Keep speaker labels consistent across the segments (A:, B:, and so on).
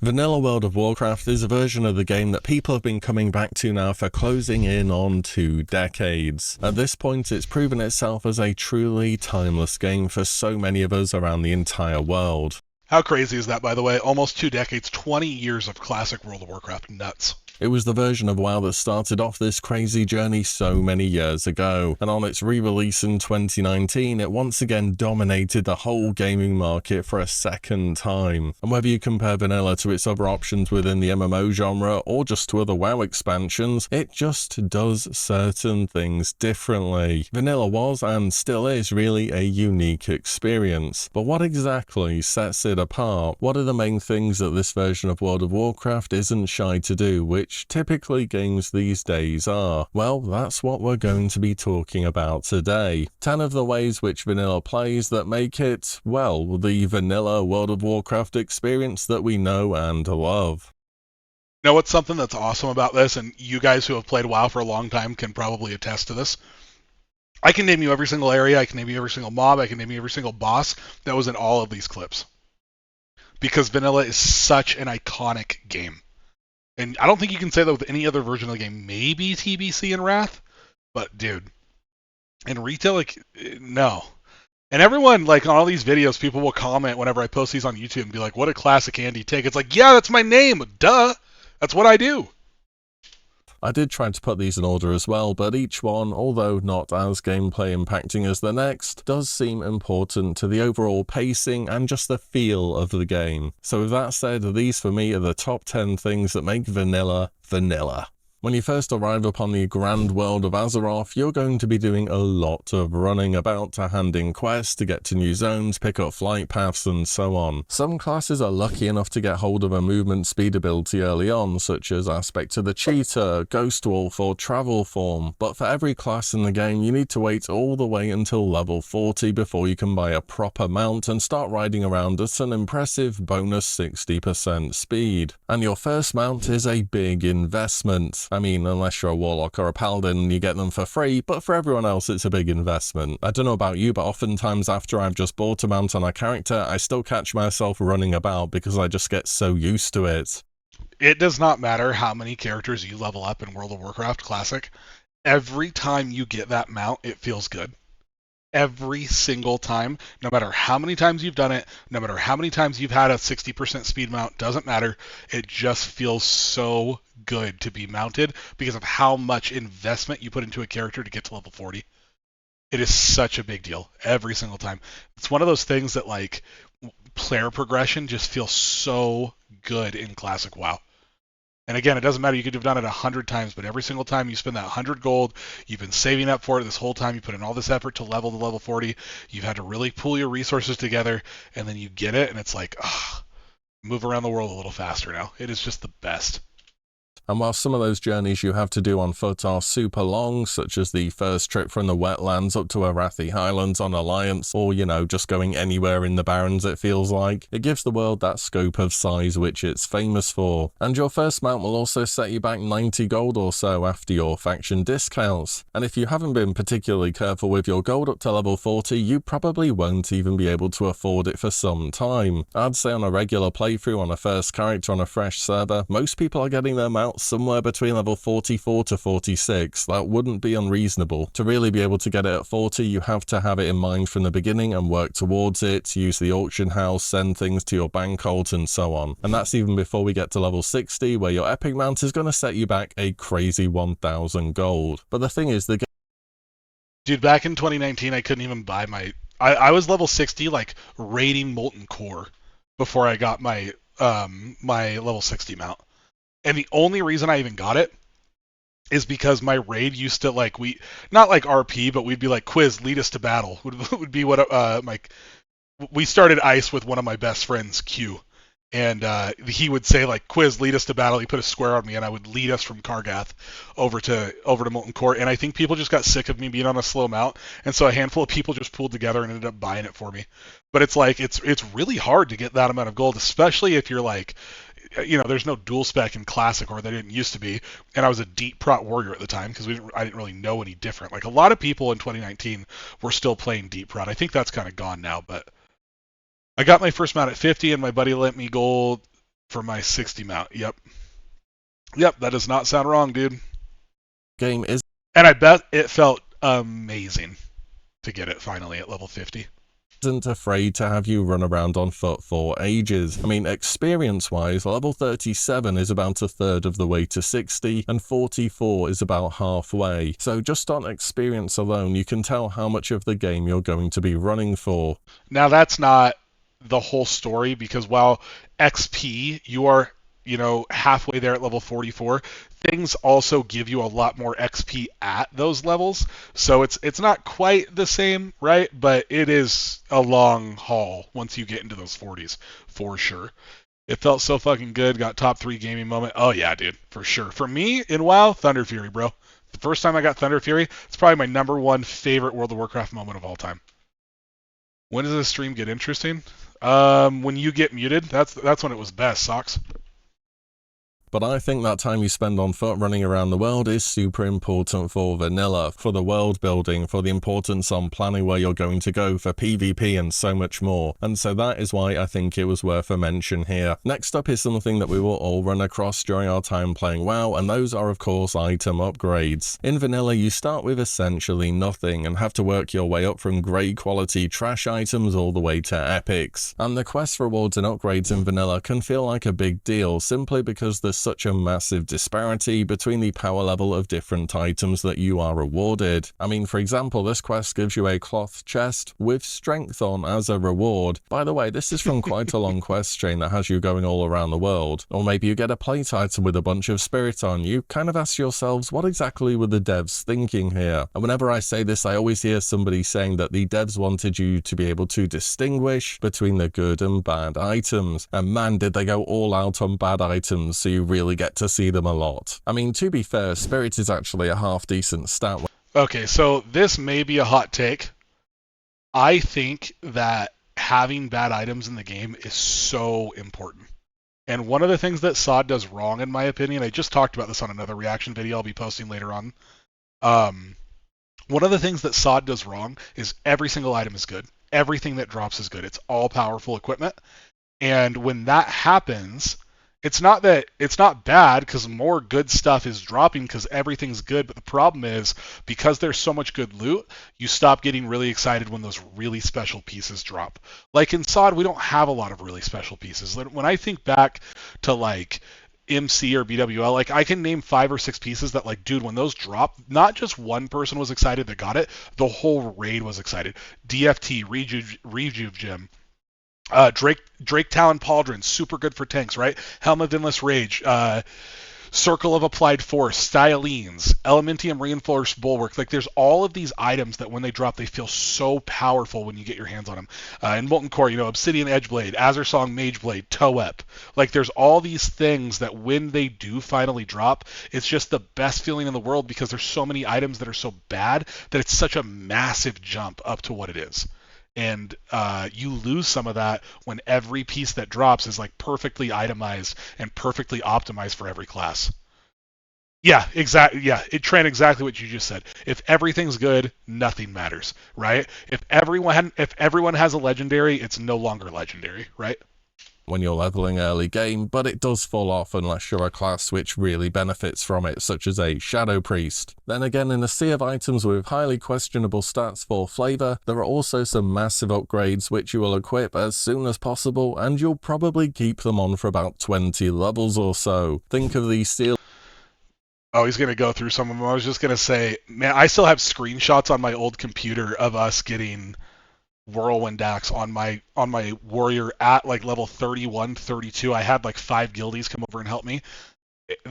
A: Vanilla World of Warcraft is a version of the game that people have been coming back to now for closing in on 2 decades. At this point, it's proven itself as a truly timeless game for so many of us around the entire world.
B: How crazy is that, by the way? Almost 2 decades, 20 years of classic World of Warcraft. Nuts.
A: It was the version of WoW that started off this crazy journey so many years ago, and on its re-release in 2019, it once again dominated the whole gaming market for a second time. And whether you compare Vanilla to its other options within the MMO genre, or just to other WoW expansions, it just does certain things differently. Vanilla was, and still is, really a unique experience. But what exactly sets it apart? What are the main things that this version of World of Warcraft isn't shy to do, which typically games these days are? Well, that's what we're going to be talking about today. 10 of the ways which Vanilla plays that make it, well, the vanilla World of Warcraft experience that we know and love.
B: You know what's something that's awesome about this, and you guys who have played WoW for a long time can probably attest to this? I can name you every single area, I can name you every single mob, I can name you every single boss that was in all of these clips. Because Vanilla is such an iconic game. And I don't think you can say that with any other version of the game. Maybe TBC and Wrath, but dude, in retail, like, no. And everyone, like, on all these videos, people will comment whenever I post these on YouTube and be like, what a classic Andy take. It's like, yeah, that's my name. Duh. That's what I do.
A: I did try to put these in order as well, but each one, although not as gameplay impacting as the next, does seem important to the overall pacing and just the feel of the game. So with that said, these for me are the top 10 things that make vanilla vanilla. When you first arrive upon the grand world of Azeroth, you're going to be doing a lot of running about to hand in quests, to get to new zones, pick up flight paths, and so on. Some classes are lucky enough to get hold of a movement speed ability early on, such as Aspect of the Cheetah, Ghost Wolf, or Travel Form, but for every class in the game you need to wait all the way until level 40 before you can buy a proper mount and start riding around at an impressive bonus 60% speed. And your first mount is a big investment. I mean, unless you're a Warlock or a Paladin, you get them for free, but for everyone else it's a big investment. I don't know about you, but oftentimes after I've just bought a mount on a character, I still catch myself running about because I just get so used to it.
B: It does not matter how many characters you level up in World of Warcraft Classic. Every time you get that mount, it feels good. Every single time, no matter how many times you've done it, no matter how many times you've had a 60% speed mount, doesn't matter. It just feels so good to be mounted because of how much investment you put into a character to get to level 40. It is such a big deal every single time. It's one of those things that, like, player progression just feels so good in Classic WoW. And again, it doesn't matter, you could have done it 100 times, but every single time you spend that 100 gold, you've been saving up for it this whole time, you put in all this effort to level to level 40, you've had to really pull your resources together, and then you get it, and it's like, move around the world a little faster now. It is just the best.
A: And while some of those journeys you have to do on foot are super long, such as the first trip from the wetlands up to Arathi Highlands on Alliance, or, you know, just going anywhere in the Barrens it feels like, it gives the world that scope of size which it's famous for. And your first mount will also set you back 90 gold or so after your faction discounts. And if you haven't been particularly careful with your gold up to level 40, you probably won't even be able to afford it for some time. I'd say on a regular playthrough on a first character on a fresh server, most people are getting their mount somewhere between level 44 to 46. That wouldn't be unreasonable. To really be able to get it at 40, you have to have it in mind from the beginning and work towards it, use the auction house, send things to your bank vault, and so on. And that's even before we get to level 60, where your epic mount is going to set you back a crazy 1,000 gold. But the thing is, the
B: Dude, back in 2019, I couldn't even buy my... I was level 60, like, raiding Molten Core before I got my my level 60 mount. And the only reason I even got it is because my raid used to, like, not like RP, but we'd be like, quiz, lead us to battle, would be what, we started ice with one of my best friends, Q. And he would say, like, quiz, lead us to battle. He put a square on me, and I would lead us from Kargath over to Molten Core. And I think people just got sick of me being on a slow mount, and so a handful of people just pulled together and ended up buying it for me. But it's like, it's really hard to get that amount of gold, especially if you're like, you know, there's no dual spec in Classic, or there didn't used to be, and I was a deep prot warrior at the time because I didn't really know any different. Like, a lot of people in 2019 were still playing deep prot. I think that's kind of gone now, but I got my first mount at 50, and my buddy lent me gold For my 60 mount. Yep. Yep, that does not sound wrong, dude.
A: Game is
B: And I bet it felt amazing to get it finally at level 50.
A: isn't afraid to have you run around on foot for ages. I mean, experience-wise, level 37 is about a third of the way to 60, and 44 is about halfway. So just on experience alone, you can tell how much of the game you're going to be running for.
B: Now, that's not the whole story, because while XP, you are, halfway there at level 44, things also give you a lot more XP at those levels. So it's not quite the same, right? But it is a long haul once you get into those 40s, for sure. It felt so fucking good. Got top 3 gaming moment. Oh yeah, dude, for sure. For me, in WoW, Thunder Fury, bro. The first time I got Thunder Fury, it's probably my number 1 favorite World of Warcraft moment of all time. When does this stream get interesting? When you get muted, that's when it was best, Socks.
A: But I think that time you spend on foot running around the world is super important for vanilla, for the world building, for the importance on planning where you're going to go, for PvP and so much more. And so that is why I think it was worth a mention here. Next up is something that we will all run across during our time playing WoW, and those are of course item upgrades. In vanilla you start with essentially nothing and have to work your way up from great quality trash items all the way to epics. And the quest rewards and upgrades in vanilla can feel like a big deal simply because there's such a massive disparity between the power level of different items that you are rewarded. I mean, for example, this quest gives you a cloth chest with strength on as a reward. By the way, this is from quite a long quest chain that has you going all around the world. Or maybe you get a plate item with a bunch of spirit on. You kind of ask yourselves, what exactly were the devs thinking here? And whenever I say this, I always hear somebody saying that the devs wanted you to be able to distinguish between the good and bad items. And man, did they go all out on bad items, so you really get to see them a lot. I mean, to be fair, Spirit is actually a half-decent stat.
B: Okay, so this may be a hot take. I think that having bad items in the game is so important. And one of the things that SOD does wrong, in my opinion, I just talked about this on another reaction video I'll be posting later on. One of the things that SOD does wrong is every single item is good. Everything that drops is good. It's all powerful equipment. And when that happens, it's not bad because more good stuff is dropping because everything's good, but the problem is because there's so much good loot, you stop getting really excited when those really special pieces drop. Like in SOD, we don't have a lot of really special pieces. When I think back to like MC or BWL, like I can name 5 or 6 pieces that like, dude, when those drop, not just one person was excited that got it, the whole raid was excited. DFT, Rejuve Gem. Drake Talon Pauldron, super good for tanks, right? Helm of Endless Rage, Circle of Applied Force, Stylines, Elementium Reinforced Bulwark. Like there's all of these items that when they drop, they feel so powerful when you get your hands on them. In Molten Core, Obsidian Edgeblade, Azersong Mageblade, Toep. Like there's all these things that when they do finally drop, it's just the best feeling in the world because there's so many items that are so bad that it's such a massive jump up to what it is. And you lose some of that when every piece that drops is like perfectly itemized and perfectly optimized for every class. Yeah, exactly. Yeah, Trent, exactly what you just said. If everything's good, nothing matters, right? If everyone has a legendary, it's no longer legendary, right?
A: When you're leveling early game, but it does fall off unless you're a class which really benefits from it, such as a Shadow Priest. Then again, in a sea of items with highly questionable stats for flavor, there are also some massive upgrades which you will equip as soon as possible, and you'll probably keep them on for about 20 levels or so. Think of the seal.
B: Oh, he's going to go through some of them. I was just going to say, man, I still have screenshots on my old computer of us getting Whirlwind Axe on my warrior at like level 31, 32. I had like 5 guildies come over and help me.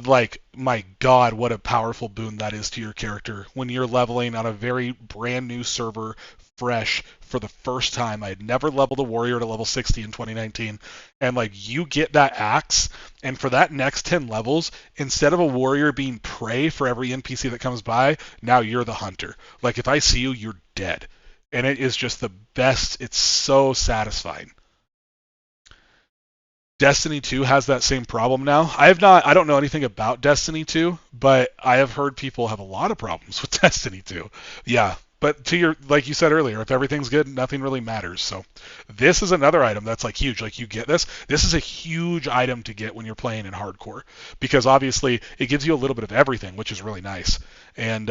B: Like, my god, what a powerful boon that is to your character when you're leveling on a very brand new server, fresh for the first time. I had never leveled a warrior to level 60 in 2019, and like you get that axe, and for that next 10 levels, instead of a warrior being prey for every NPC that comes by, now you're the hunter. Like if I see you, you're dead. And it is just the best. It's so satisfying. Destiny 2 has that same problem now. I don't know anything about Destiny 2, but I have heard people have a lot of problems with Destiny 2. Yeah, But to your, like you said earlier, if everything's good, nothing really matters. So this is another item that's like huge. Like you get this. This is a huge item to get when you're playing in hardcore because obviously it gives you a little bit of everything, which is really nice. And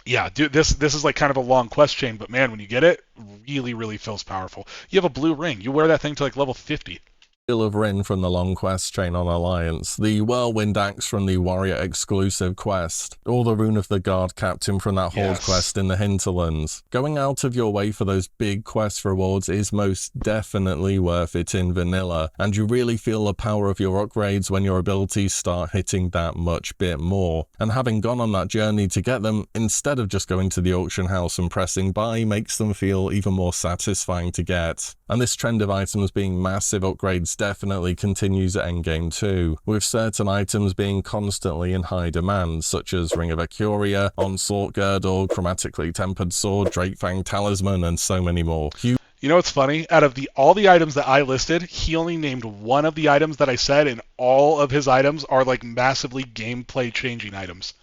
B: yeah, dude, this is like kind of a long quest chain, but man, when you get it, really, really feels powerful. You have a blue ring. You wear that thing to like level 50.
A: Wheel of Rin from the long quest chain on Alliance, the Whirlwind Axe from the Warrior exclusive quest, or the Rune of the Guard Captain from that Horde quest in the Hinterlands. Going out of your way for those big quest rewards is most definitely worth it in vanilla, and you really feel the power of your upgrades when your abilities start hitting that much bit more. And having gone on that journey to get them, instead of just going to the auction house and pressing buy, makes them feel even more satisfying to get. And this trend of items being massive upgrades definitely continues at endgame too, with certain items being constantly in high demand, such as Ring of Ecuria, Onslaught Girdle, Chromatically Tempered Sword, Drakefang Talisman, and so many more.
B: You know what's funny? Out of all the items that I listed, he only named one of the items that I said, and all of his items are like massively gameplay changing items.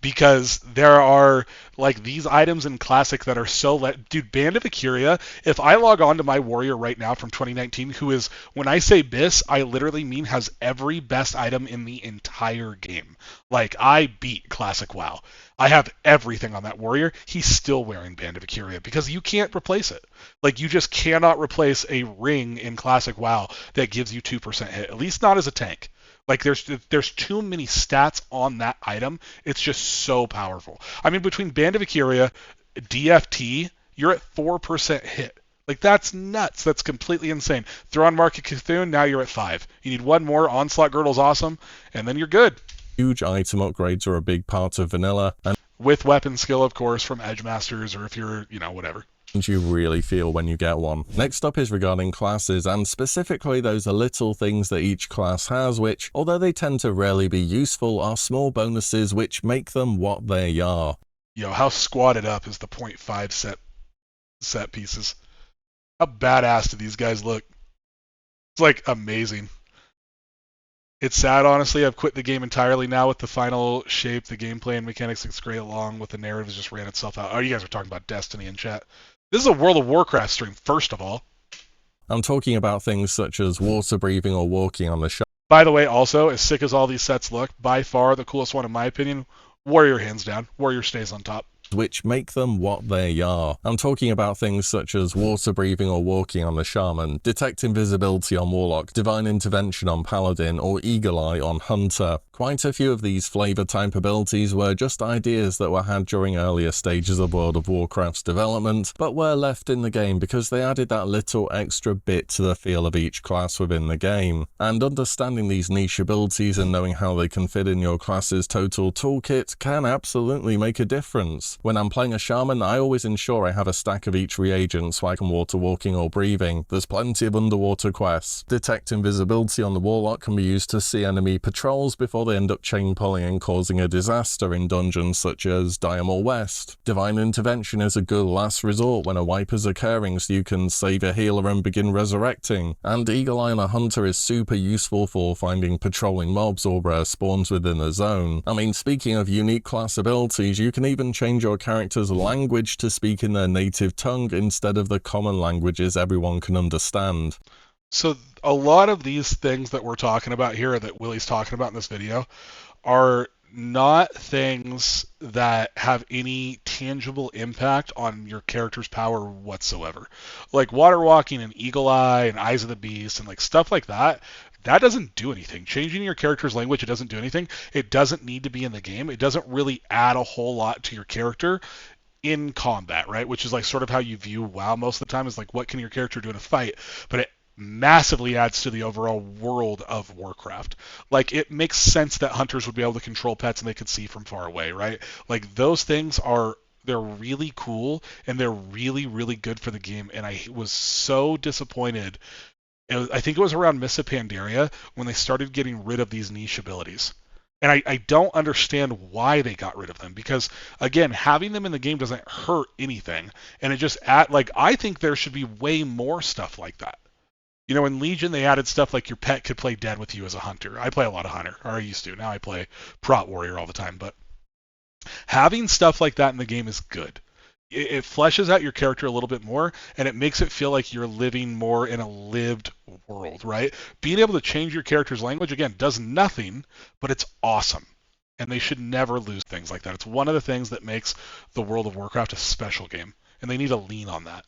B: Because there are like these items in Classic that are so dude, Band of Ecuria, if I log on to my warrior right now from 2019, who is, when I say BIS, I literally mean has every best item in the entire game. Like, I beat Classic WoW. I have everything on that warrior. He's still wearing Band of Ecuria because you can't replace it. Like, you just cannot replace a ring in Classic WoW that gives you 2% hit, at least not as a tank. Like there's too many stats on that item. It's just so powerful. I mean, between Band of Ecuria, DFT, you're at 4% hit. Like that's nuts. That's completely insane. Throw on Mark of Cthulhu, now you're at 5. You need one more. Onslaught Girdle's awesome, and then you're good.
A: Huge item upgrades are a big part of vanilla, and
B: with weapon skill, of course, from Edge Masters, or if you're, whatever.
A: You really feel when you get one. Next up is regarding classes, and specifically those little things that each class has, which, although they tend to rarely be useful, are small bonuses which make them what they are.
B: Yo, how squatted up is the 0.5 set pieces? How badass do these guys look? It's like amazing. It's sad, honestly. I've quit the game entirely now with the final shape, the gameplay and mechanics looks great along with the narrative just ran itself out. Oh, you guys were talking about Destiny in chat. This is a World of Warcraft stream, first of all.
A: I'm talking about things such as water breathing or walking on the shaman.
B: By the way, also, as sick as all these sets look, by far the coolest one in my opinion, Warrior hands down. Warrior stays on top.
A: Which make them what they are. I'm talking about things such as water breathing or walking on the shaman, detect invisibility on warlock, divine intervention on paladin, or eagle eye on hunter. Quite a few of these flavor type abilities were just ideas that were had during earlier stages of World of Warcraft's development, but were left in the game because they added that little extra bit to the feel of each class within the game. And understanding these niche abilities and knowing how they can fit in your class's total toolkit can absolutely make a difference. When I'm playing a shaman, I always ensure I have a stack of each reagent so I can water walking or breathing. There's plenty of underwater quests. Detect invisibility on the warlock can be used to see enemy patrols before they end up chain pulling and causing a disaster in dungeons such as Diamor West. Divine intervention is a good last resort when a wipe is occurring so you can save a healer and begin resurrecting. And Eagle Eye on a hunter is super useful for finding patrolling mobs or rare spawns within the zone. I mean, speaking of unique class abilities, you can even change your character's language to speak in their native tongue instead of the common languages everyone can understand.
B: So a lot of these things that we're talking about here, that WillE's talking about in this video, are not things that have any tangible impact on your character's power whatsoever. Like water walking and eagle eye and eyes of the beast and like stuff like that, that doesn't do anything. Changing your character's language, it doesn't do anything. It doesn't need to be in the game. It doesn't really add a whole lot to your character in combat, right? Which is like sort of how you view WoW most of the time, is like what can your character do in a fight? But it massively adds to the overall world of Warcraft. Like, it makes sense that hunters would be able to control pets and they could see from far away, right? Like, those things they're really cool and they're really, really good for the game. And I was so disappointed. I think it was around Mists of Pandaria when they started getting rid of these niche abilities. And I don't understand why they got rid of them, because again, having them in the game doesn't hurt anything. And it just I think there should be way more stuff like that. You know, in Legion, they added stuff like your pet could play dead with you as a hunter. I play a lot of hunter, or I used to. Now I play Prot Warrior all the time. But Having stuff like that in the game is good. It fleshes out your character a little bit more, and it makes it feel like you're living more in a lived world, right? Being able to change your character's language, again, does nothing, but it's awesome. And they should never lose things like that. It's one of the things that makes the World of Warcraft a special game, and they need to lean on that.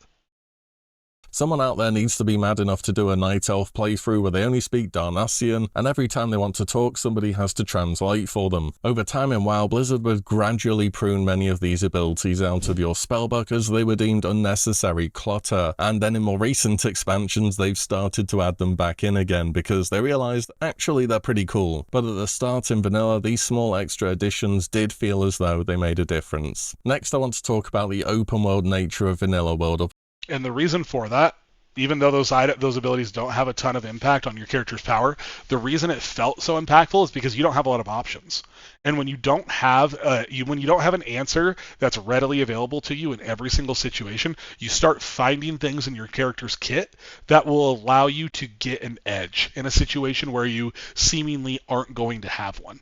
A: Someone out there needs to be mad enough to do a Night Elf playthrough where they only speak Darnassian, and every time they want to talk, somebody has to translate for them. Over time in WoW, Blizzard would gradually prune many of these abilities out of your spellbook as they were deemed unnecessary clutter, and then in more recent expansions they've started to add them back in again because they realised actually they're pretty cool. But at the start in vanilla, these small extra additions did feel as though they made a difference. Next I want to talk about the open world nature of vanilla World of
B: And the reason for that, even though those abilities don't have a ton of impact on your character's power, the reason it felt so impactful is because you don't have a lot of options. And when you don't have an answer that's readily available to you in every single situation, you start finding things in your character's kit that will allow you to get an edge in a situation where you seemingly aren't going to have one.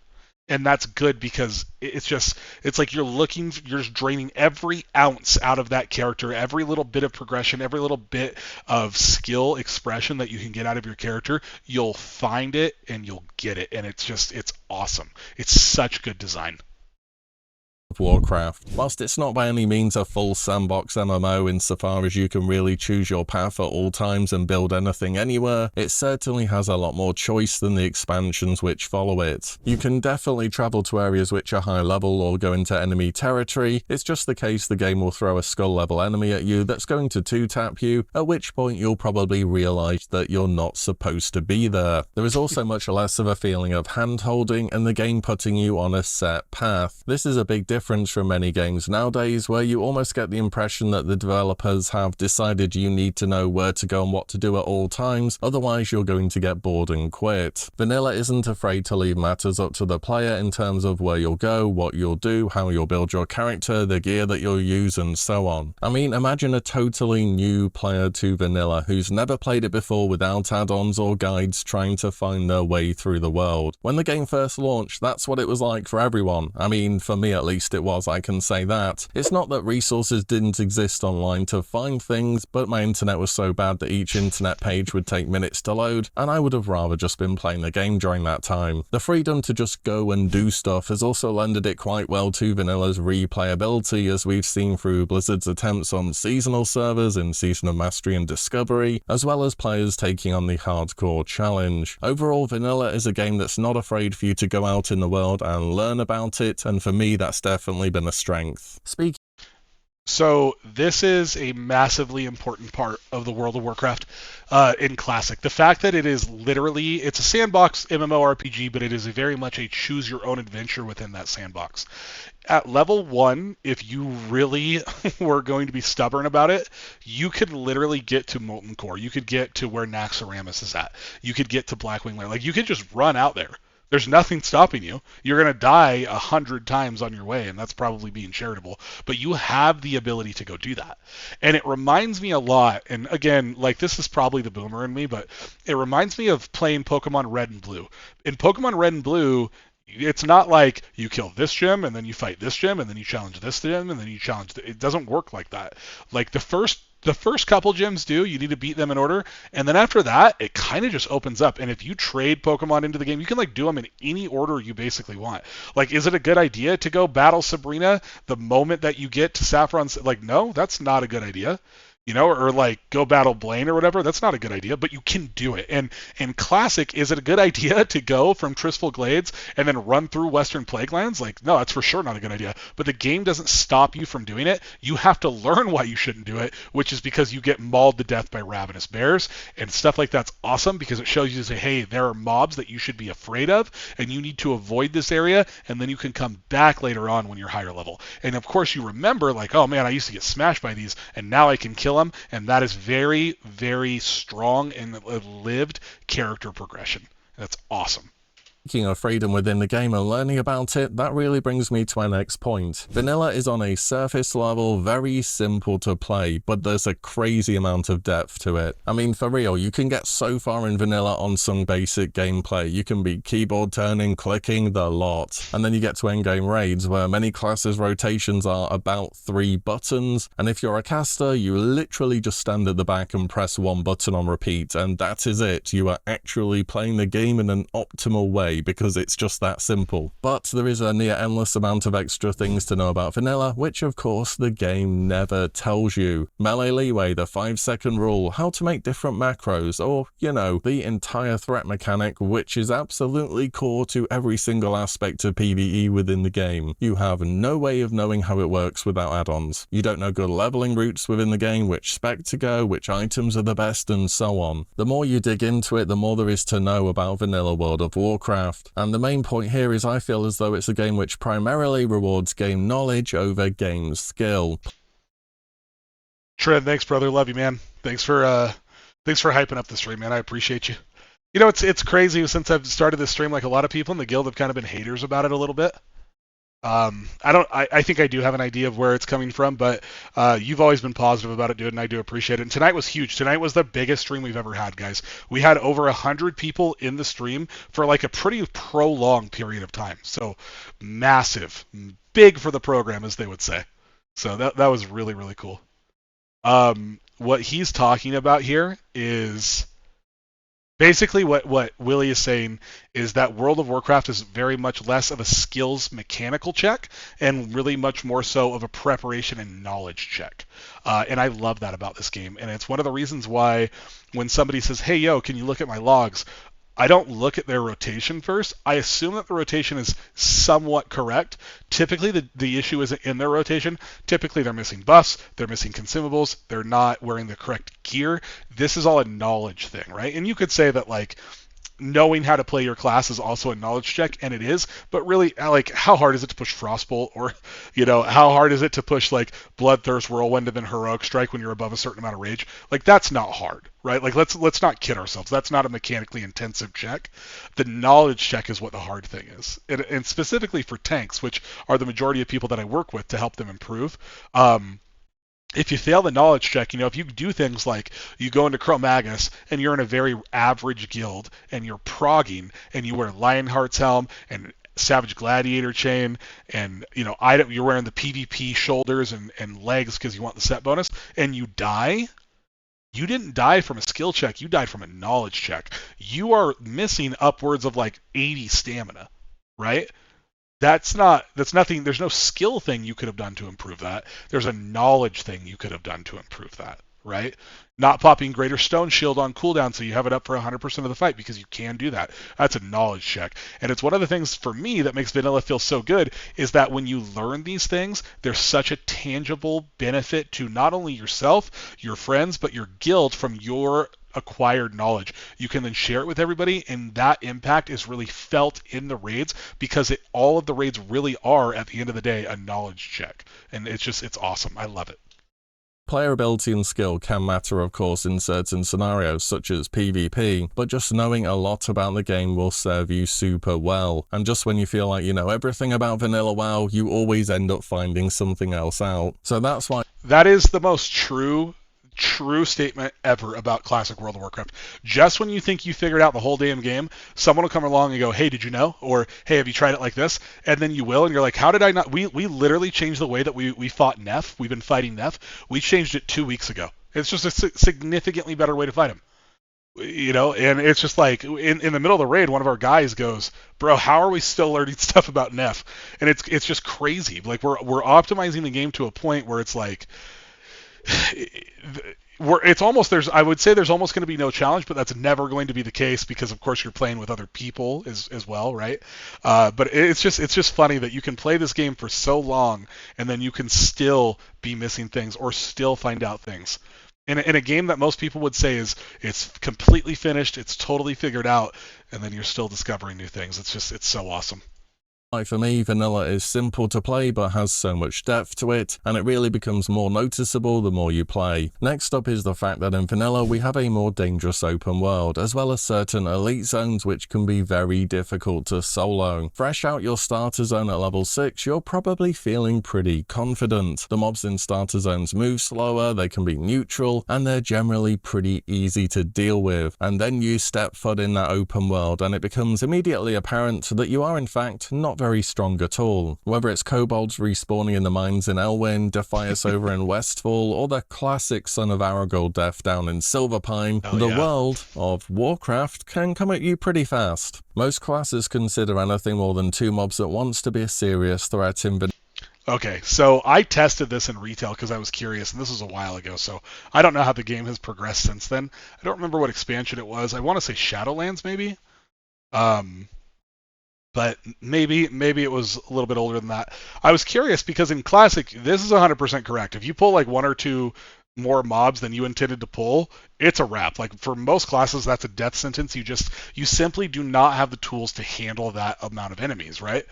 B: And that's good because it's like you're just draining every ounce out of that character, every little bit of progression, every little bit of skill expression that you can get out of your character. You'll find it and you'll get it, and it's awesome. It's such good design.
A: Warcraft. Whilst it's not by any means a full sandbox MMO insofar as you can really choose your path at all times and build anything anywhere, it certainly has a lot more choice than the expansions which follow it. You can definitely travel to areas which are high level or go into enemy territory. It's just the case the game will throw a skull level enemy at you that's going to 2-tap you, at which point you'll probably realise that you're not supposed to be there. There is also much less of a feeling of hand-holding and the game putting you on a set path. This is a big difference from many games nowadays where you almost get the impression that the developers have decided you need to know where to go and what to do at all times, otherwise you're going to get bored and quit. Vanilla isn't afraid to leave matters up to the player in terms of where you'll go, what you'll do, how you'll build your character, the gear that you'll use, and so on. I mean, imagine a totally new player to vanilla who's never played it before without add-ons or guides trying to find their way through the world. When the game first launched, that's what it was like for everyone. I mean, for me at least it was, I can say that. It's not that resources didn't exist online to find things, but my internet was so bad that each internet page would take minutes to load, and I would have rather just been playing the game during that time. The freedom to just go and do stuff has also lended it quite well to vanilla's replayability, as we've seen through Blizzard's attempts on seasonal servers in Season of Mastery and Discovery, as well as players taking on the hardcore challenge. Overall, vanilla is a game that's not afraid for you to go out in the world and learn about it, and for me that's definitely been a strength.
B: So this is a massively important part of the World of Warcraft in Classic. The fact that it is literally, it's a sandbox MMORPG, but it is very much a choose your own adventure within that sandbox. At level 1, if you really were going to be stubborn about it, you could literally get to Molten Core. You could get to where Naxxramas is at. You could get to Blackwing Lair. Like, you could just run out there. There's nothing stopping you. You're going to die 100 times on your way, and that's probably being charitable. But you have the ability to go do that. And it reminds me a lot, and again, like this is probably the boomer in me, but it reminds me of playing Pokemon Red and Blue. In Pokemon Red and Blue, it's not like you kill this gym and then you fight this gym and then you challenge this gym and then you challenge it doesn't work like that. Like the first couple gyms do, you need to beat them in order, and then after that it kind of just opens up. And if you trade Pokemon into the game, you can like do them in any order you basically want. Like, is it a good idea to go battle Sabrina the moment that you get to Saffron? Like, no, that's not a good idea. You know, or like go battle Blaine or whatever. That's not a good idea, but you can do it. And in Classic, is it a good idea to go from Tristful Glades and then run through Western Plaguelands? Like, no, that's for sure not a good idea. But the game doesn't stop you from doing it. You have to learn why you shouldn't do it, which is because you get mauled to death by ravenous bears and stuff like that's awesome because it shows you to say, hey, there are mobs that you should be afraid of, and you need to avoid this area, and then you can come back later on when you're higher level. And of course, you remember, like, oh man, I used to get smashed by these, and now I can kill them, and that is very, very strong and lived character progression. That's awesome.
A: Speaking of freedom within the game and learning about it, that really brings me to my next point. Vanilla is on a surface level very simple to play, but there's a crazy amount of depth to it. I mean, for real, you can get so far in vanilla on some basic gameplay. You can be keyboard turning, clicking, the lot. And then you get to endgame raids where many classes' rotations are about 3 buttons, and if you're a caster, you literally just stand at the back and press 1 button on repeat, and that is it. You are actually playing the game in an optimal way, because it's just that simple. But there is a near endless amount of extra things to know about vanilla, which of course the game never tells you. Melee leeway, the 5-second rule, how to make different macros, or, you know, the entire threat mechanic, which is absolutely core to every single aspect of PvE within the game. You have no way of knowing how it works without add-ons. You don't know good leveling routes within the game, which spec to go, which items are the best, and so on. The more you dig into it, the more there is to know about vanilla World of Warcraft. And the main point here is I feel as though it's a game which primarily rewards game knowledge over game skill.
B: Trent, thanks, brother. Love you, man. Thanks for hyping up the stream, man. I appreciate you. You know, it's crazy since I've started this stream. Like a lot of people in the guild have kind of been haters about it a little bit. I think I do have an idea of where it's coming from, but you've always been positive about it, dude, and I do appreciate it. And tonight was huge. Tonight was the biggest stream we've ever had, guys. We had over 100 people in the stream for like a pretty prolonged period of time. So massive, big for the program, as they would say. So that was really, really cool. What he's talking about here is basically what WillE is saying is that World of Warcraft is very much less of a skills mechanical check and really much more so of a preparation and knowledge check. And I love that about this game. And it's one of the reasons why when somebody says, hey, yo, can you look at my logs? I don't look at their rotation first. I assume that the rotation is somewhat correct. Typically, the issue isn't in their rotation. Typically, they're missing buffs, they're missing consumables, they're not wearing the correct gear. This is all a knowledge thing, right? And you could say that, like, knowing how to play your class is also a knowledge check, and it is, but really, like, how hard is it to push Frostbolt, or, you know, how hard is it to push, like, Bloodthirst, Whirlwind, and then Heroic Strike when you're above a certain amount of rage? Like, that's not hard, right? Like, let's not kid ourselves. That's not a mechanically intensive check. The knowledge check is what the hard thing is, and specifically for tanks, which are the majority of people that I work with to help them improve. If you fail the knowledge check, you know, if you do things like you go into Chromagus and you're in a very average guild and you're progging and you wear Lionheart's helm and Savage Gladiator chain and, you know, you're wearing the PvP shoulders and legs because you want the set bonus, and you die, you didn't die from a skill check, you died from a knowledge check. You are missing upwards of like 80 stamina, right? That's nothing. There's no skill thing you could have done to improve that. There's a knowledge thing you could have done to improve that, right? Not popping Greater Stone Shield on cooldown so you have it up for 100% of the fight, because you can do that. That's a knowledge check. And it's one of the things for me that makes vanilla feel so good is that when you learn these things, there's such a tangible benefit to not only yourself, your friends, but your guild from your acquired knowledge. You can then share it with everybody, and that impact is really felt in the raids, because all of the raids really are, at the end of the day, a knowledge check. And it's awesome. I love it.
A: Player ability and skill can matter, of course, in certain scenarios, such as PvP, but just knowing a lot about the game will serve you super well. And just when you feel like you know everything about vanilla WoW, you always end up finding something else out. So that's why...
B: That is the most true statement ever about classic World of Warcraft. Just when you think you figured out the whole damn game, someone will come along and go, hey, did you know? Or, hey, have you tried it like this? And then you will, and you're like, how did I not? We literally changed the way that we fought Neff. We've been fighting Neff. We changed it 2 weeks ago. It's just a significantly better way to fight him. You know, and it's just like, in the middle of the raid, one of our guys goes, bro, how are we still learning stuff about Neff? And it's just crazy. Like, we're optimizing the game to a point where it's like, it's almost, I would say there's almost going to be no challenge, but that's never going to be the case, because of course you're playing with other people as well, right? But it's just funny that you can play this game for so long and then you can still be missing things or still find out things. In a game that most people would say it's completely finished, it's totally figured out, and then you're still discovering new things. It's so awesome.
A: Like for me, vanilla is simple to play but has so much depth to it, and it really becomes more noticeable the more you play. Next up is the fact that in vanilla we have a more dangerous open world, as well as certain elite zones which can be very difficult to solo. Fresh out your starter zone at level 6, you're probably feeling pretty confident. The mobs in starter zones move slower, they can be neutral, and they're generally pretty easy to deal with. And then you step foot in that open world and it becomes immediately apparent that you are in fact not very strong at all. Whether it's kobolds respawning in the mines in Elwyn, Defias over in Westfall, or the classic Son of Aragold death down in Silverpine, the world of Warcraft can come at you pretty fast. Most classes consider anything more than 2 mobs at once to be a serious threat in vanilla.
B: Okay, so I tested this in retail because I was curious, and this was a while ago, so I don't know how the game has progressed since then. I don't remember what expansion it was. I want to say Shadowlands, maybe? But maybe it was a little bit older than that. I was curious because in Classic, this is 100% correct. If you pull like 1 or 2 more mobs than you intended to pull, it's a wrap. Like for most classes, that's a death sentence. You simply do not have the tools to handle that amount of enemies, right?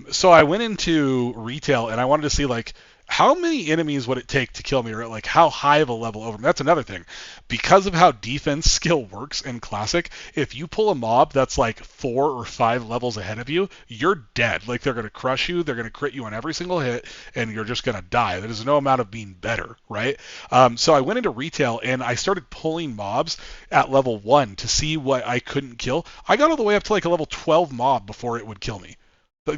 B: So I went into retail and I wanted to see like how many enemies would it take to kill me, or like how high of a level over me? That's another thing. Because of how defense skill works in Classic, if you pull a mob that's like 4 or 5 levels ahead of you, you're dead. Like they're going to crush you, they're going to crit you on every single hit, and you're just going to die. There's no amount of being better, right? So I went into retail and I started pulling mobs at level 1 to see what I couldn't kill. I got all the way up to like a level 12 mob before it would kill me.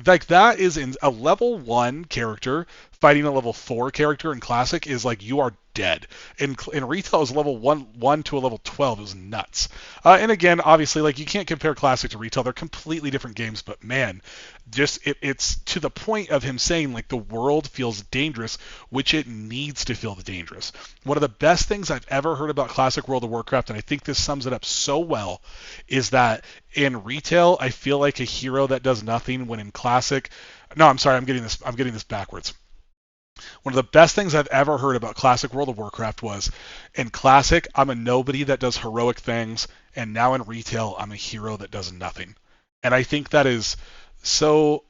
B: Like that is in a level 1 character fighting a level 4 character in Classic is like you are dead. In retail, is level 1 to a level 12. It was nuts. And again, obviously, like you can't compare Classic to retail. They're completely different games. But man, just it's to the point of him saying like the world feels dangerous, which it needs to feel dangerous. One of the best things I've ever heard about Classic World of Warcraft, and I think this sums it up so well, is that in retail, I feel like a hero that does nothing, when in Classic, no, I'm sorry, I'm getting this backwards. One of the best things I've ever heard about Classic World of Warcraft was, in Classic, I'm a nobody that does heroic things, and now in retail, I'm a hero that does nothing. And I think that is so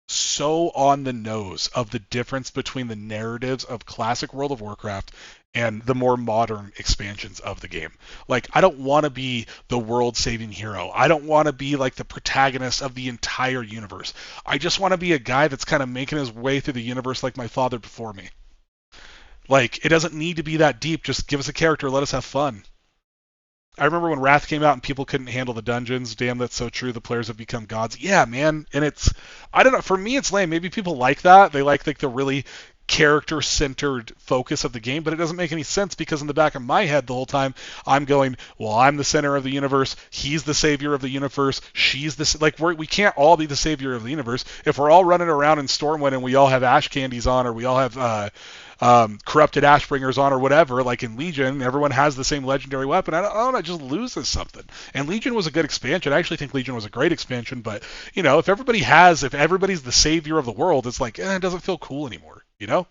B: on the nose of the difference between the narratives of Classic World of Warcraft and the more modern expansions of the game. Like, I don't want to be the world-saving hero. I don't want to be like the protagonist of the entire universe. I just want to be a guy that's kind of making his way through the universe like my father before me. Like, it doesn't need to be that deep. Just give us a character, let us have fun. I remember when Wrath came out and people couldn't handle the dungeons. Damn, that's so true. The players have become gods. Yeah, man. And it's, I don't know, for me it's lame. Maybe people like that. They like the really character-centered focus of the game, but it doesn't make any sense because in the back of my head the whole time I'm going, well, I'm the center of the universe, he's the savior of the universe, she's the, like, we can't all be the savior of the universe. If we're all running around in Stormwind and we all have ash candies on, or we all have corrupted Ashbringers on, or whatever, like in Legion, everyone has the same legendary weapon. I don't know, it just loses something. And Legion was a good expansion. I actually think Legion was a great expansion, but, you know, if everybody's the savior of the world, it's like, it doesn't feel cool anymore, you know?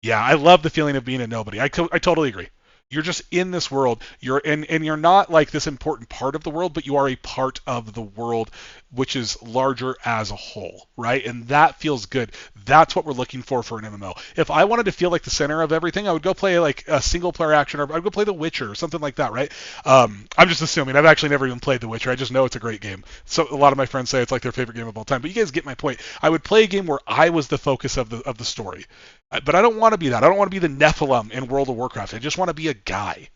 B: Yeah, I love the feeling of being a nobody. I totally agree. You're just in this world. You're not like this important part of the world, but you are a part of the world, which is larger as a whole, right? And that feels good. That's what we're looking for an MMO. If I wanted to feel like the center of everything, I would go play like a single player action, or I'd go play The Witcher or something like that, right? I'm just assuming. I've actually never even played The Witcher. I just know it's a great game. So a lot of my friends say it's like their favorite game of all time. But you guys get my point. I would play a game where I was the focus of the story. But I don't want to be that. I don't want to be the Nephilim in World of Warcraft. I just want to be a guy.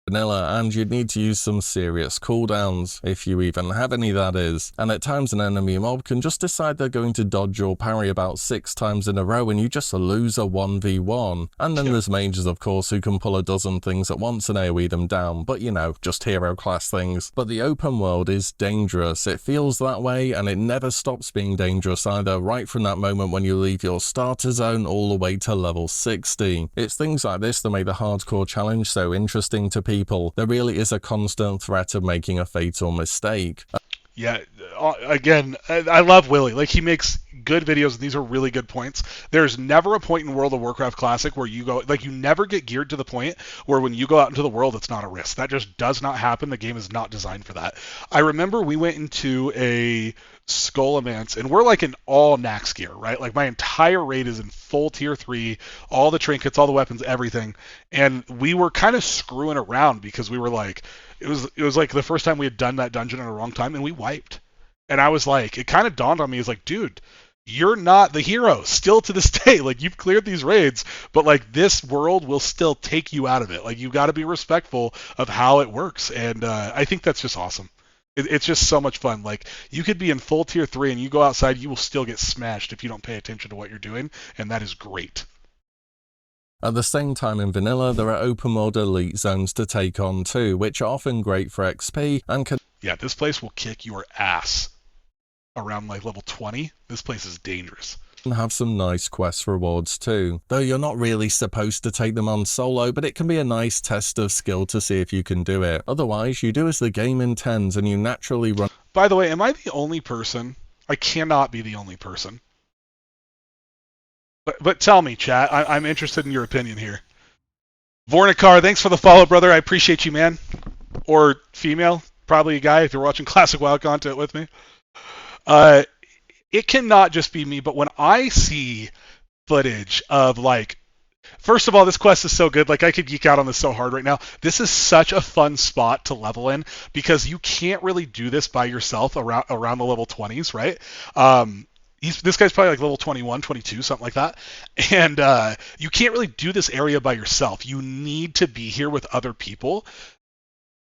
A: Vanilla, and you'd need to use some serious cooldowns, if you even have any, that is. And at times an enemy mob can just decide they're going to dodge or parry about 6 times in a row and you just lose a 1v1. And then there's mages, of course, who can pull a dozen things at once and AoE them down, but you know, just hero class things. But the open world is dangerous. It feels that way, and it never stops being dangerous either, right from that moment when you leave your starter zone all the way to level 60. It's things like this that make the hardcore challenge so interesting to people. There really is a constant threat of making a fatal mistake.
B: Yeah, again, I love WillE. Like, he makes good videos, and these are really good points. There's never a point in World of Warcraft Classic where you go, like, you never get geared to the point where when you go out into the world, it's not a risk. That just does not happen. The game is not designed for that. I remember we went into a Skullomance, and we're like in all Nax gear, right? Like, my entire raid is in full tier 3, all the trinkets, all the weapons, everything. And we were kind of screwing around because we were like, it was like the first time we had done that dungeon in a long time, and we wiped. And I was like, it kind of dawned on me, it's like, dude, you're not the hero still to this day. Like, you've cleared these raids, but like, this world will still take you out of it. Like, you've got to be respectful of how it works. And I think that's just awesome. It's just so much fun. Like, you could be in full tier 3 and you go outside, you will still get smashed if you don't pay attention to what you're doing. And that is great.
A: At the same time, in vanilla, there are open world elite zones to take on too, which are often great for XP and can
B: this place will kick your ass around like level 20. This place is dangerous.
A: have some nice quest rewards too, though you're not really supposed to take them on solo, but it can be a nice test of skill to see if you can do it. Otherwise, you do as the game intends and you naturally run.
B: By the way, am I the only person? I cannot be the only person. But tell me, chat. I'm interested in your opinion here. Vornikar, thanks for the follow, brother. I appreciate you, man. Or female, probably a guy if you're watching Classic WoW content with me. It cannot just be me, but when I see footage of, like, first of all, this quest is so good. Like, I could geek out on this so hard right now. This is such a fun spot to level in because you can't really do this by yourself around the level 20s, right? This guy's probably like level 21, 22, something like that. And you can't really do this area by yourself. You need to be here with other people.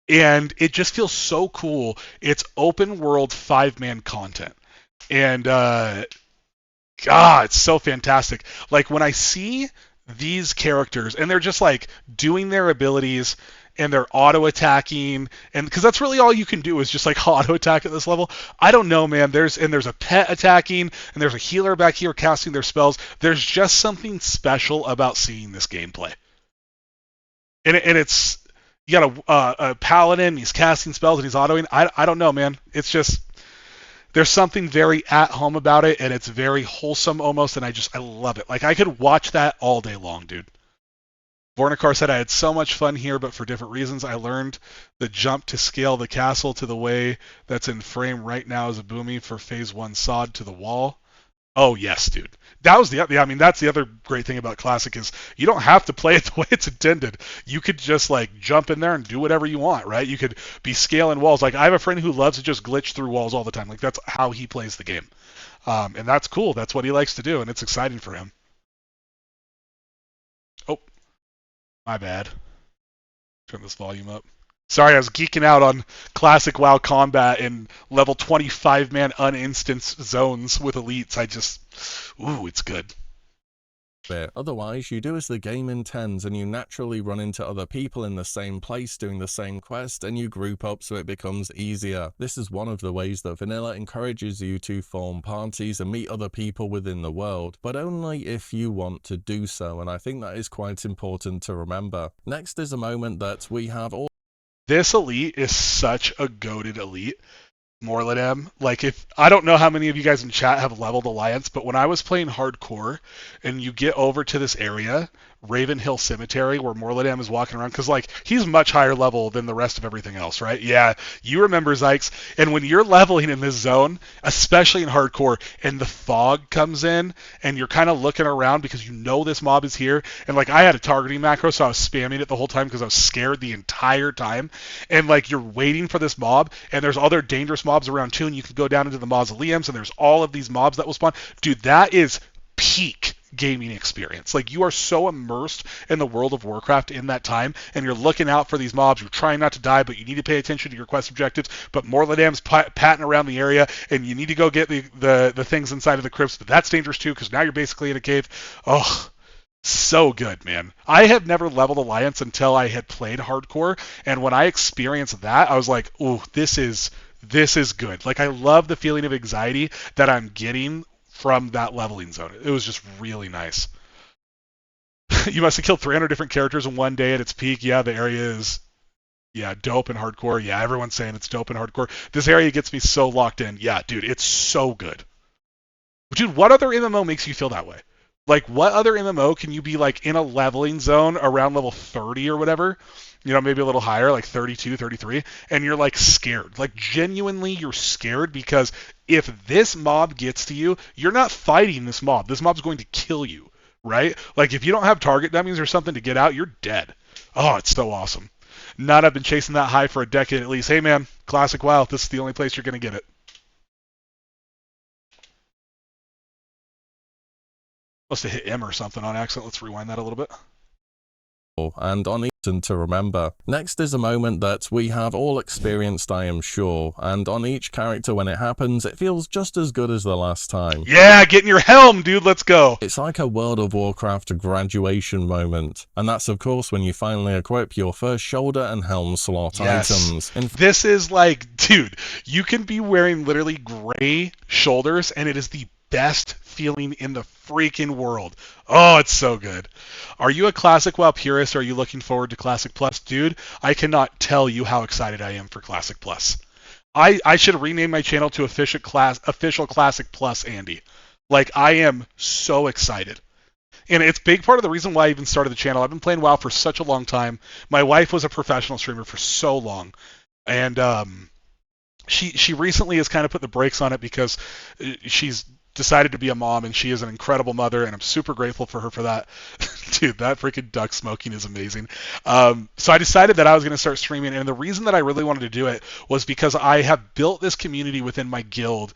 B: And it just feels so cool. It's open world 5-man content. And God, it's so fantastic. Like, when I see these characters and they're just like doing their abilities and they're auto attacking, and because that's really all you can do is just like auto attack at this level. I don't know, man. There's a pet attacking, and there's a healer back here casting their spells. There's just something special about seeing this gameplay. And it's, you got a paladin, he's casting spells and he's autoing. I don't know, man. It's just, there's something very at home about it, and it's very wholesome almost, and I love it. Like, I could watch that all day long, dude. Vornikar said, I had so much fun here, but for different reasons. I learned the jump to scale the castle to the way that's in frame right now is a boomy for phase 1 sod to the wall. Oh, yes, dude. That was that's the other great thing about Classic is you don't have to play it the way it's intended. You could just, like, jump in there and do whatever you want, right? You could be scaling walls. Like, I have a friend who loves to just glitch through walls all the time. Like, that's how he plays the game. And that's cool. That's what he likes to do, and it's exciting for him. Oh, my bad. Turn this volume up. Sorry, I was geeking out on Classic WoW combat in level 25-man uninstance zones with elites. It's good.
A: Otherwise, you do as the game intends and you naturally run into other people in the same place doing the same quest, and you group up so it becomes easier. This is one of the ways that vanilla encourages you to form parties and meet other people within the world, but only if you want to do so, and I think that is quite important to remember. Next is a moment that we have all.
B: This elite is such a goated elite. Morladam. Like, if I don't know how many of you guys in chat have leveled Alliance, but when I was playing hardcore and you get over to this area, Raven Hill Cemetery, where Morladam is walking around, because, like, he's much higher level than the rest of everything else, right? Yeah, you remember Zykes. And when you're leveling in this zone, especially in hardcore, and the fog comes in, and you're kind of looking around because you know this mob is here, and, like, I had a targeting macro, so I was spamming it the whole time because I was scared the entire time, and, like, you're waiting for this mob, and there's other dangerous mobs around too, and you can go down into the mausoleums, and there's all of these mobs that will spawn. Dude, that is peak gaming experience. Like, you are so immersed in the world of Warcraft in that time, and you're looking out for these mobs. You're trying not to die, but you need to pay attention to your quest objectives. But Morladam's patting around the area, and you need to go get the things inside of the crypts. But that's dangerous too, because now you're basically in a cave. Oh, so good, man. I have never leveled Alliance until I had played hardcore, and when I experienced that, I was like, ooh, this is good. Like, I love the feeling of anxiety that I'm getting from that leveling zone. It was just really nice. You must have killed 300 different characters in one day at its peak. Yeah, the area is Yeah, dope and hardcore. Yeah, everyone's saying it's dope and hardcore. This area gets me so locked in. Yeah, dude, it's so good. Dude, what other MMO makes you feel that way? Like, what other MMO can you be like in a leveling zone around level 30 or whatever? You know, maybe a little higher, like 32, 33, and you're like scared. Like, genuinely, you're scared because if this mob gets to you, you're not fighting this mob. This mob's going to kill you, right? Like, if you don't have target dummies or something to get out, you're dead. Oh, it's so awesome. Not I've been chasing that high for a decade at least. Hey, man, Classic WoW, this is the only place you're going to get it. Must have hit M or something on accident. Let's rewind that a little bit.
A: And on each to remember. Next is a moment that we have all experienced, I am sure, and on each character when it happens, it feels just as good as the last time.
B: Yeah, get in your helm, dude, let's go!
A: It's like a World of Warcraft graduation moment, and that's of course when you finally equip your first shoulder and helm slot items.
B: This is like, dude, you can be wearing literally gray shoulders, and it is the best feeling in the freaking world. Oh, it's so good. Are you a Classic WoW purist, or are you looking forward to Classic Plus? Dude, I cannot tell you how excited I am for Classic Plus. I should rename my channel to Official Classic Plus Andy. Like, I am so excited. And it's a big part of the reason why I even started the channel. I've been playing WoW for such a long time. My wife was a professional streamer for so long. And she recently has kind of put the brakes on it because she's decided to be a mom, and she is an incredible mother, and I'm super grateful for her for that. Dude, that freaking duck smoking is amazing. So I decided that I was going to start streaming, and the reason that I really wanted to do it was because I have built this community within my guild.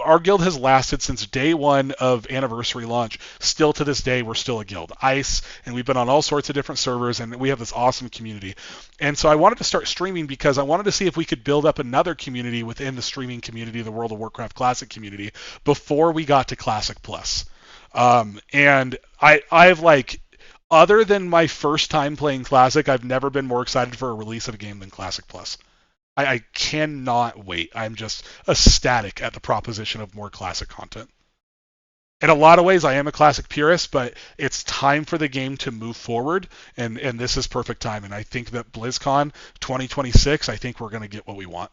B: Our guild has lasted since day one of anniversary launch. Still to this day, we're still a guild. ICE, and we've been on all sorts of different servers, and we have this awesome community. And so I wanted to start streaming because I wanted to see if we could build up another community within the streaming community, the World of Warcraft Classic community, before we got to Classic Plus. And I've like, other than my first time playing Classic, I've never been more excited for a release of a game than Classic Plus. I cannot wait. I'm just ecstatic at the proposition of more Classic content. In a lot of ways, I am a Classic purist, but it's time for the game to move forward, and this is perfect time. And I think that BlizzCon 2026, I think we're going to get what we want.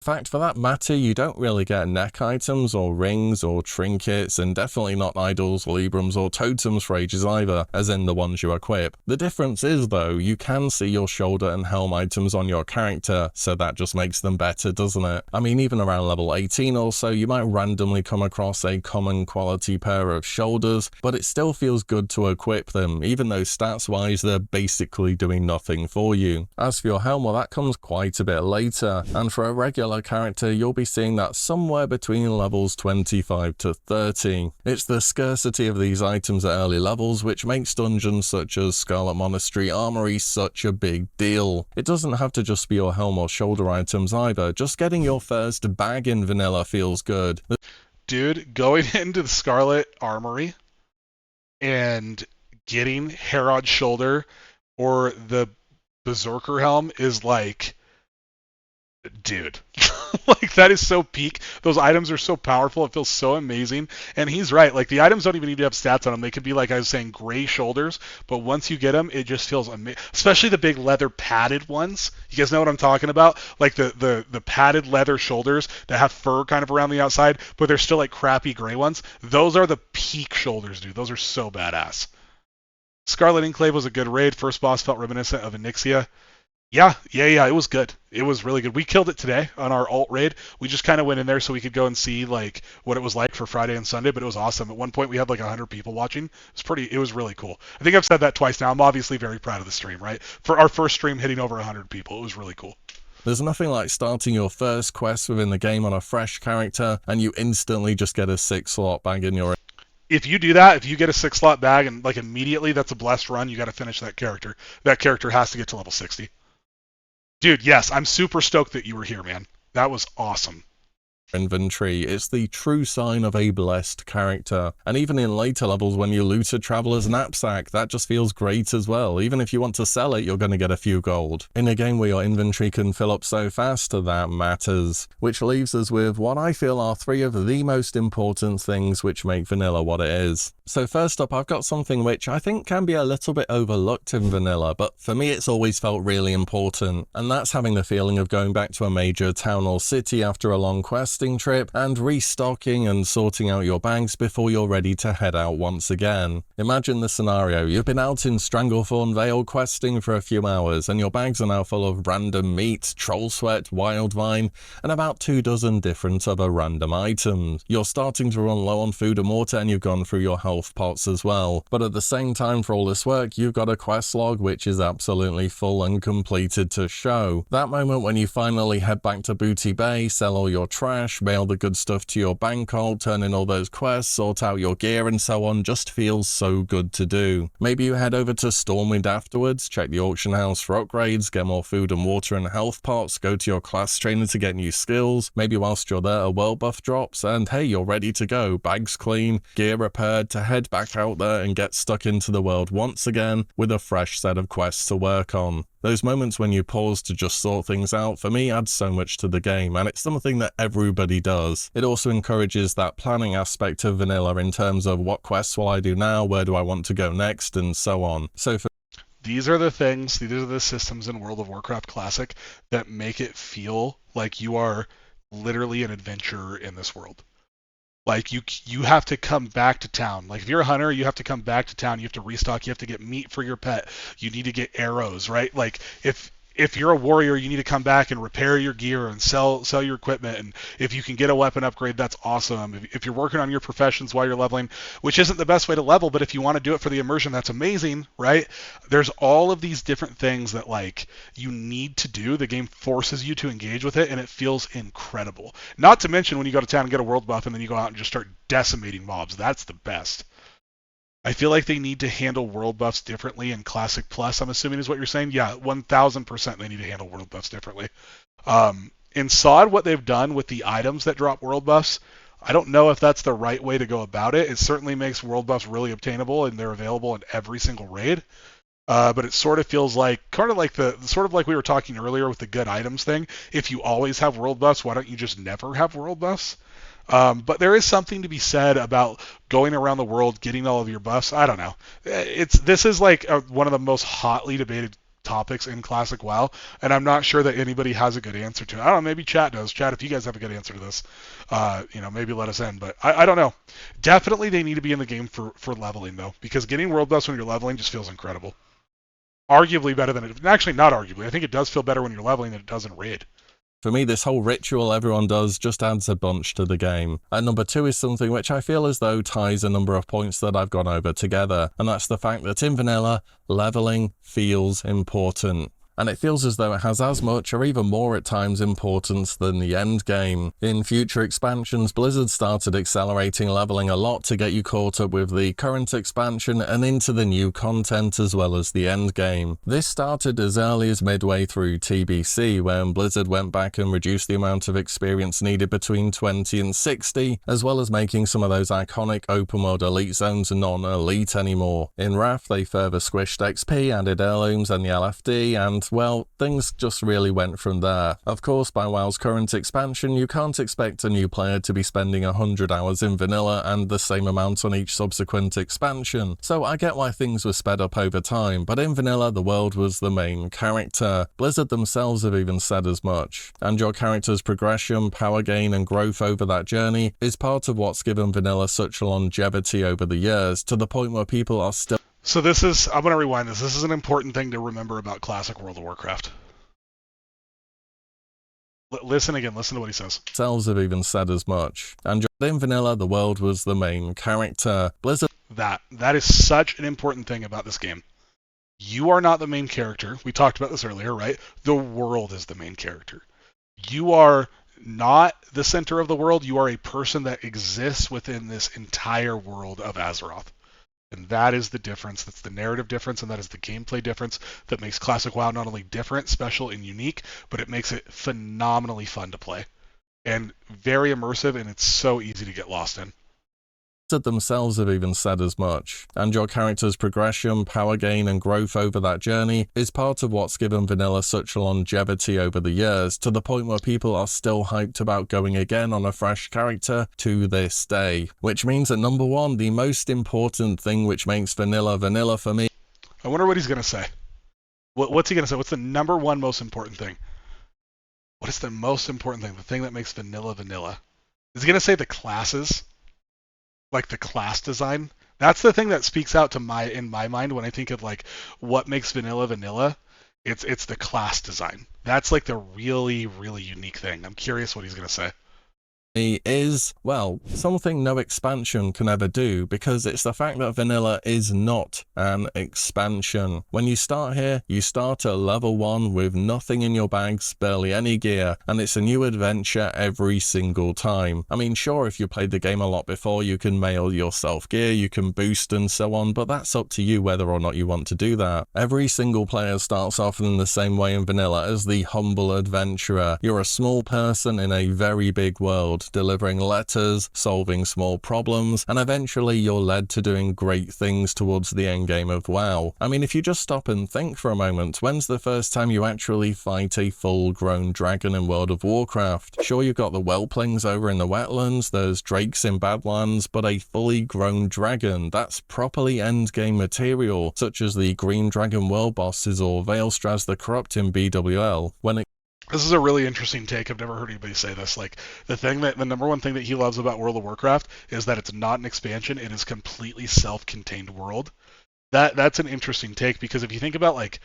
A: In fact, for that matter, you don't really get neck items or rings or trinkets, and definitely not idols, librams or totems for ages either, as in the ones you equip. The difference is though, you can see your shoulder and helm items on your character, so that just makes them better, doesn't it? I mean, even around level 18 or so, you might randomly come across a common quality pair of shoulders, but it still feels good to equip them, even though stats wise they're basically doing nothing for you. As for your helm, well, that comes quite a bit later, and for a regular character, you'll be seeing that somewhere between levels 25 to 30. It's the scarcity of these items at early levels which makes dungeons such as Scarlet Monastery Armory such a big deal. It doesn't have to just be your helm or shoulder items either, just getting your first bag in vanilla feels good.
B: Dude, going into the Scarlet Armory and getting Herod's shoulder or the Berserker helm is like, dude, like that is so peak. Those items are so powerful. It feels so amazing. And he's right. Like the items don't even need to have stats on them. They could be, like I was saying, gray shoulders. But once you get them, it just feels amazing. Especially the big leather padded ones. You guys know what I'm talking about? Like the padded leather shoulders that have fur kind of around the outside, but they're still like crappy gray ones. Those are the peak shoulders, dude. Those are so badass. Scarlet Enclave was a good raid. First boss felt reminiscent of Onyxia. Yeah, it was good. It was really good. We killed it today on our alt raid. We just kind of went in there so we could go and see like what it was like for Friday and Sunday, but it was awesome. At one point we had like 100 people watching. It was really cool. I think I've said that twice now. I'm obviously very proud of the stream, right? For our first stream hitting over 100 people, it was really cool.
A: There's nothing like starting your first quest within the game on a fresh character and you instantly just get a 6-slot bag in your...
B: If you do that, if you get a 6-slot bag and like immediately that's a blessed run, you got to finish that character. That character has to get to level 60. Dude, yes, I'm super stoked that you were here, man. That was awesome.
A: inventory. It's the true sign of a blessed character. And even in later levels when you loot a traveler's knapsack, that just feels great as well. Even if you want to sell it, you're going to get a few gold. In a game where your inventory can fill up so fast, that matters. Which leaves us with what I feel are three of the most important things which make vanilla what it is. So first up, I've got something which I think can be a little bit overlooked in vanilla, but for me it's always felt really important, and that's having the feeling of going back to a major town or city after a long questing trip and restocking and sorting out your bags before you're ready to head out once again. Imagine the scenario: you've been out in Stranglethorn Vale questing for a few hours and your bags are now full of random meat, troll sweat, wild vine, and about 24 different other random items. You're starting to run low on food and water and you've gone through your health pots as well. But at the same time, for all this work, you've got a quest log which is absolutely full and completed to show. That moment when you finally head back to Booty Bay, sell all your trash, mail the good stuff to your bank hold, turn in all those quests, sort out your gear and so on, just feels so good to do. Maybe you head over to Stormwind afterwards, check the auction house for upgrades, get more food and water and health pots, go to your class trainer to get new skills. Maybe whilst you're there a world buff drops and hey, you're ready to go, bags clean, gear repaired, to head back out there and get stuck into the world once again with a fresh set of quests to work on. Those moments when you pause to just sort things out, for me, add so much to the game, and it's something that everybody does. It also encourages that planning aspect of vanilla in terms of what quests will I do now, where do I want to go next, and so on.
B: These are the systems in World of Warcraft Classic that make it feel like you are literally an adventurer in this world. Like you have to come back to town. Like if you're a hunter, you have to come back to town. You have to restock. You have to get meat for your pet. You need to get arrows, right? Like if you're a warrior, you need to come back and repair your gear and sell your equipment. And if you can get a weapon upgrade, that's awesome. If you're working on your professions while you're leveling, which isn't the best way to level, but if you want to do it for the immersion, that's amazing, right? There's all of these different things that like you need to do. The game forces you to engage with it, and it feels incredible. Not to mention when you go to town and get a world buff, and then you go out and just start decimating mobs. That's the best. I feel like they need to handle world buffs differently in Classic Plus, I'm assuming is what you're saying. Yeah, 1000% they need to handle world buffs differently. In SOD, what they've done with the items that drop world buffs, I don't know if that's the right way to go about it. It certainly makes world buffs really obtainable, and they're available in every single raid. But it sort of feels like, kind of like we were talking earlier with the good items thing. If you always have world buffs, why don't you just never have world buffs? But there is something to be said about going around the world, getting all of your buffs. I don't know. This is like one of the most hotly debated topics in Classic WoW, and I'm not sure that anybody has a good answer to it. I don't know. Maybe chat does. Chat, if you guys have a good answer to this, maybe let us in. But I don't know. Definitely they need to be in the game for leveling though, because getting world buffs when you're leveling just feels incredible. Arguably better than it. Actually, not arguably. I think it does feel better when you're leveling than it does in raid.
A: For me, this whole ritual everyone does just adds a bunch to the game. And number two is something which I feel as though ties a number of points that I've gone over together, and that's the fact that in vanilla, leveling feels important. And it feels as though it has as much or even more at times importance than the end game. In future expansions, Blizzard started accelerating leveling a lot to get you caught up with the current expansion and into the new content as well as the end game. This started as early as midway through TBC, when Blizzard went back and reduced the amount of experience needed between 20 and 60, as well as making some of those iconic open world elite zones non-elite anymore. In Wrath, they further squished XP, added heirlooms and the LFD, and well, things just really went from there. Of course, by WoW's current expansion, you can't expect a new player to be spending 100 hours in vanilla and the same amount on each subsequent expansion, so I get why things were sped up over time, but in vanilla, the world was the main character. Blizzard themselves have even said as much. And your character's progression, power gain, and growth over that journey is part of what's given vanilla such longevity over the years, to the point where people are still...
B: So I'm going to rewind this. This is an important thing to remember about Classic World of Warcraft. Listen again, listen to what he says.
A: Themselves have even said as much. And in vanilla, the world was the main character. Blizzard...
B: That is such an important thing about this game. You are not the main character. We talked about this earlier, right? The world is the main character. You are not the center of the world. You are a person that exists within this entire world of Azeroth. And that is the difference. That's the narrative difference, and that is the gameplay difference that makes Classic WoW not only different, special, and unique, but it makes it phenomenally fun to play. and very immersive, and it's so easy to get lost in.
A: Themselves have even said as much, and your character's progression, power gain and growth over that journey is part of what's given vanilla such longevity over the years, to the point where people are still hyped about going again on a fresh character to this day. Which means that number one, the most important thing which makes vanilla for me.
B: I wonder what he's going to say. What's he going to say? What's the number one most important thing? What is the most important thing? The thing that makes vanilla? Is he going to say the classes? Like the class design? That's the thing that speaks out to in my mind when I think of like what makes vanilla. It's the class design. That's like the really, really unique thing. I'm curious what he's going to say.
A: Is, well, something no expansion can ever do, because it's the fact that vanilla is not an expansion. When you start here, you start at level 1 with nothing in your bags, barely any gear, and it's a new adventure every single time. I mean, sure, if you played the game a lot before, you can mail yourself gear, you can boost and so on, but that's up to you whether or not you want to do that. Every single player starts off in the same way in vanilla as the humble adventurer. You're a small person in a very big world, delivering letters, solving small problems, and eventually you're led to doing great things towards the endgame of WoW. I mean, if you just stop and think for a moment, when's the first time you actually fight a full-grown dragon in World of Warcraft? Sure, you've got the whelplings over in the wetlands, there's drakes in Badlands, but a fully grown dragon, that's properly endgame material, such as the Green Dragon world bosses or Veilstraz the Corrupt in BWL.
B: This is a really interesting take. I've never heard anybody say this. Like, the number one thing that he loves about World of Warcraft is that it's not an expansion. It is completely self-contained world. That's an interesting take, because if you think about, like,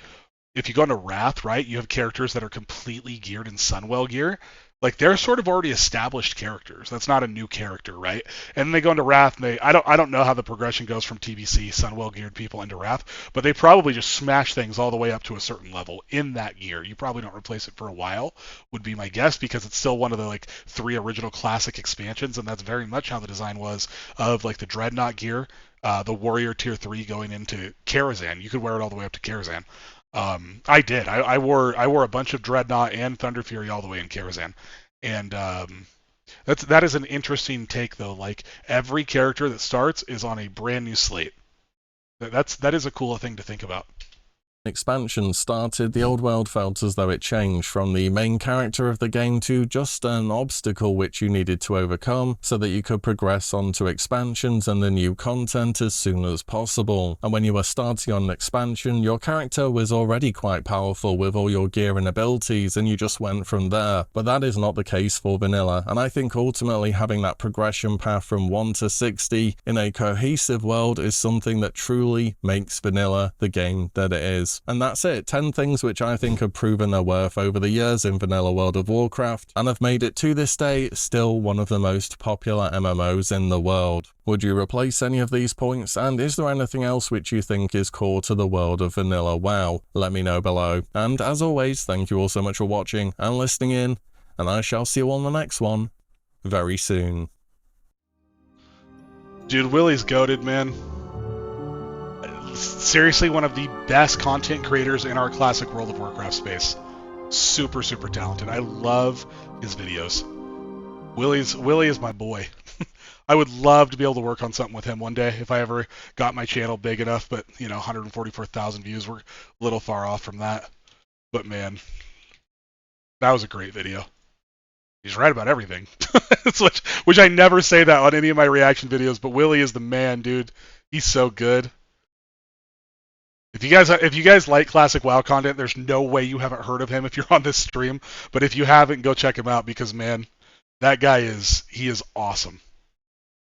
B: if you go into Wrath, right, you have characters that are completely geared in Sunwell gear. Like, they're sort of already established characters. That's not a new character, right? And then they go into Wrath, and I don't know how the progression goes from TBC Sunwell geared people into Wrath, but they probably just smash things all the way up to a certain level in that gear. You probably don't replace it for a while, would be my guess, because it's still one of the like 3 original classic expansions, and that's very much how the design was of like the Dreadnought gear, the Warrior Tier 3 going into Karazhan. You could wear it all the way up to Karazhan. I did. I wore a bunch of Dreadnought and Thunder Fury all the way in Karazhan, and that is an interesting take though. Like, every character that starts is on a brand new slate. That is a cool thing to think about.
A: Expansion started, the old world felt as though it changed from the main character of the game to just an obstacle which you needed to overcome so that you could progress onto expansions and the new content as soon as possible. And when you were starting on an expansion, your character was already quite powerful with all your gear and abilities, and you just went from there. But that is not the case for vanilla, and I think ultimately having that progression path from 1 to 60 in a cohesive world is something that truly makes vanilla the game that it is. And that's it, 10 things which I think have proven their worth over the years in vanilla World of Warcraft, and have made it to this day still one of the most popular MMOs in the world. Would you replace any of these points, and is there anything else which you think is core to the world of vanilla WoW? Let me know below. And as always, thank you all so much for watching and listening in, and I shall see you on the next one very soon.
B: Dude, WillE's goated, man. Seriously, one of the best content creators in our classic World of Warcraft space. Super, super talented. I love his videos. WillE is my boy. I would love to be able to work on something with him one day if I ever got my channel big enough, but, 144,000 views, we're a little far off from that. But man, that was a great video. He's right about everything. which I never say that on any of my reaction videos, but WillE is the man, dude. He's so good. If you guys like classic WoW content, there's no way you haven't heard of him if you're on this stream. But if you haven't, go check him out, because man, that guy is awesome.